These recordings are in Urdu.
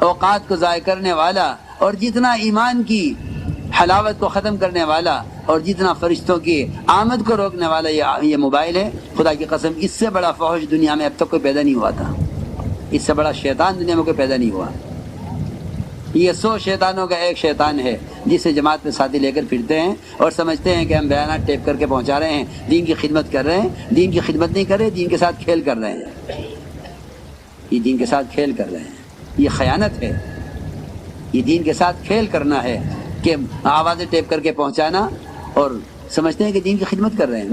اوقات کو ضائع کرنے والا اور جتنا ایمان کی حلاوت کو ختم کرنے والا اور جتنا فرشتوں کی آمد کو روکنے والا یہ موبائل ہے، خدا کی قسم اس سے بڑا فحش دنیا میں اب تک کوئی پیدا نہیں ہوا تھا، اس سے بڑا شیطان دنیا میں کوئی پیدا نہیں ہوا۔ یہ 100 شیطانوں کا ایک شیطان ہے جسے جماعت میں ساتھی لے کر پھرتے ہیں اور سمجھتے ہیں کہ ہم بیانات ٹیپ کر کے پہنچا رہے ہیں، دین کی خدمت کر رہے ہیں۔ دین کی خدمت نہیں کر رہے، دین کے ساتھ کھیل کر رہے ہیں، یہ دین کے ساتھ کھیل کر رہے ہیں، یہ خیانت ہے، یہ دین کے ساتھ کھیل کرنا ہے کہ آوازیں ٹیپ کر کے پہنچانا اور سمجھتے ہیں کہ دین کی خدمت کر رہے ہیں۔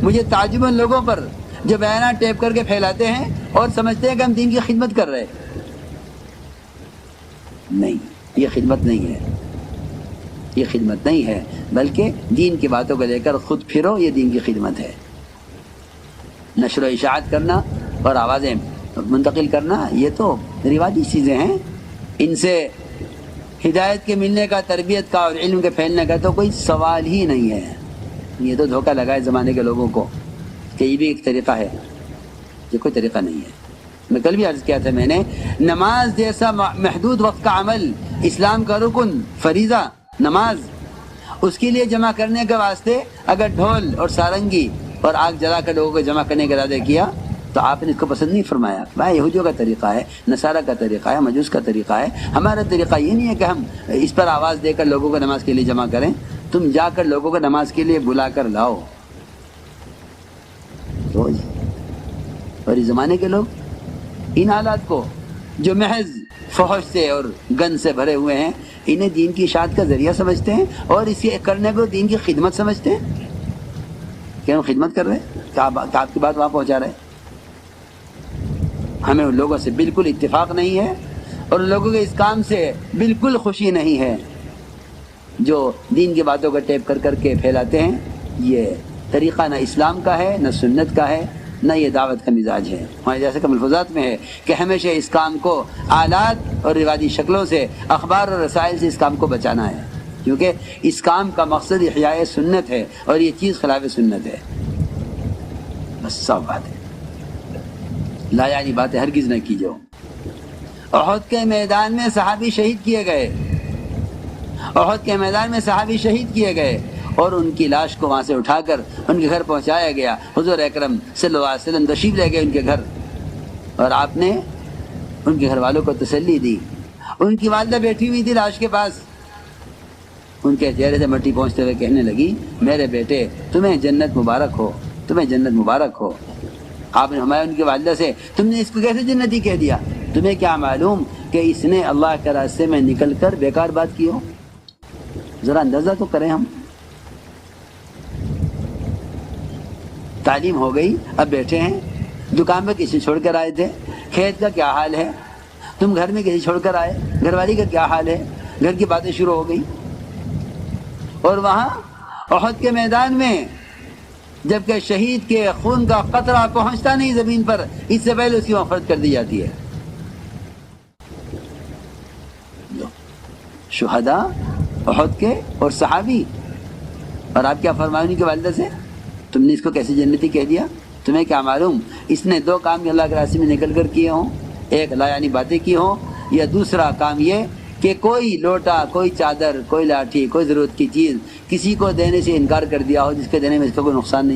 مجھے تعجب ان لوگوں پر جو بیانات ٹیپ کر کے پھیلاتے ہیں اور سمجھتے ہیں کہ ہم دین کی خدمت کر رہے ہیں۔ نہیں، یہ خدمت نہیں ہے، یہ خدمت نہیں ہے، بلکہ دین کی باتوں کو لے کر خود پھرو، یہ دین کی خدمت ہے۔ نشر و اشاعت کرنا اور آوازیں منتقل کرنا یہ تو رواجی چیزیں ہیں، ان سے ہدایت کے ملنے کا، تربیت کا اور علم کے پھیلنے کا تو کوئی سوال ہی نہیں ہے۔ یہ تو دھوکہ لگا ہے زمانے کے لوگوں کو کہ یہ بھی ایک طریقہ ہے، یہ کوئی طریقہ نہیں ہے۔ میں کل بھی عرض کیا تھا میں نے، نماز جیسا محدود وقت کا عمل، اسلام کا رکن فریضہ نماز، اس کے لیے جمع کرنے کے واسطے اگر ڈھول اور سارنگی اور آگ جلا کر لوگوں کو جمع کرنے کا ارادہ کیا تو آپ نے اس کو پسند نہیں فرمایا۔ بھائی یہودیوں کا طریقہ ہے، نصارہ کا طریقہ ہے، مجوس کا طریقہ ہے، ہمارا طریقہ یہ نہیں ہے کہ ہم اس پر آواز دے کر لوگوں کو نماز کے لیے جمع کریں۔ تم جا کر لوگوں کو نماز کے لیے بلا کر لاؤ روز۔ اور اس زمانے کے لوگ ان حالات کو جو محض فحش سے اور گند سے بھرے ہوئے ہیں، انہیں دین کی اشاعت کا ذریعہ سمجھتے ہیں اور اسے کرنے کو دین کی خدمت سمجھتے ہیں۔ کہ ہم خدمت کر رہے ہیں، کہ آپ کی بات وہاں پہنچا رہے ہیں۔ ہمیں ان لوگوں سے بالکل اتفاق نہیں ہے اور ان لوگوں کے اس کام سے بالکل خوشی نہیں ہے جو دین کی باتوں کو ٹیپ کر کر کے پھیلاتے ہیں۔ یہ طریقہ نہ اسلام کا ہے، نہ سنت کا ہے، نہ یہ دعوت کا مزاج ہے۔ ہمارے جیسے کہ ملفوظات میں ہے کہ ہمیشہ اس کام کو آلات اور رواجی شکلوں سے، اخبار اور رسائل سے اس کام کو بچانا ہے، کیونکہ اس کام کا مقصد احیاء سنت ہے اور یہ چیز خلاف سنت ہے۔ بس صاف بات ہے، لا یعنی باتیں ہرگز نہ کیجو۔ احد کے میدان میں صحابی شہید کیے گئے، احد کے میدان میں صحابی شہید کیے گئے اور ان کی لاش کو وہاں سے اٹھا کر ان کے گھر پہنچایا گیا۔ حضور اکرم صلی اللہ علیہ وسلم تشریف لے گئے ان کے گھر اور آپ نے ان کے گھر والوں کو تسلی دی۔ ان کی والدہ بیٹھی ہوئی تھی لاش کے پاس، ان کے چہرے سے مٹی پہنچتے ہوئے کہنے لگی، میرے بیٹے تمہیں جنت مبارک ہو، تمہیں جنت مبارک ہو۔ آپ نے ہمارے ان کی والدہ سے، تم نے اس کو کیسے جنتی کہہ دیا؟ تمہیں کیا معلوم کہ اس نے اللہ کے راستے میں نکل کر بیکار بات کی ہو؟ ذرا اندازہ تو کریں ہم۔ تعلیم ہو گئی، اب بیٹھے ہیں، دکان پہ کسی چھوڑ کر آئے تھے، کھیت کا کیا حال ہے؟ تم گھر میں کسی چھوڑ کر آئے، گھر والی کا کیا حال ہے؟ گھر کی باتیں شروع ہو گئی۔ اور وہاں احد کے میدان میں جبکہ شہید کے خون کا قطرہ پہنچتا نہیں زمین پر، اس سے پہلے اس کی مغفرت کر دی جاتی ہے۔ شہداء احد کے اور صحابی، اور آپ کیا فرمائیں ان کی والدہ سے؟ تم نے اس کو کیسے جنتی کہہ دیا؟ تمہیں کیا معلوم اس نے 2 کام اللہ کے راستے میں نکل کر کیے ہوں، ایک لا یعنی باتیں کی ہوں، یا دوسرا کام یہ کہ کوئی لوٹا، کوئی چادر، کوئی لاٹھی، کوئی ضرورت کی چیز کسی کو دینے سے انکار کر دیا ہو جس کے دینے میں اس کا کوئی نقصان نہیں۔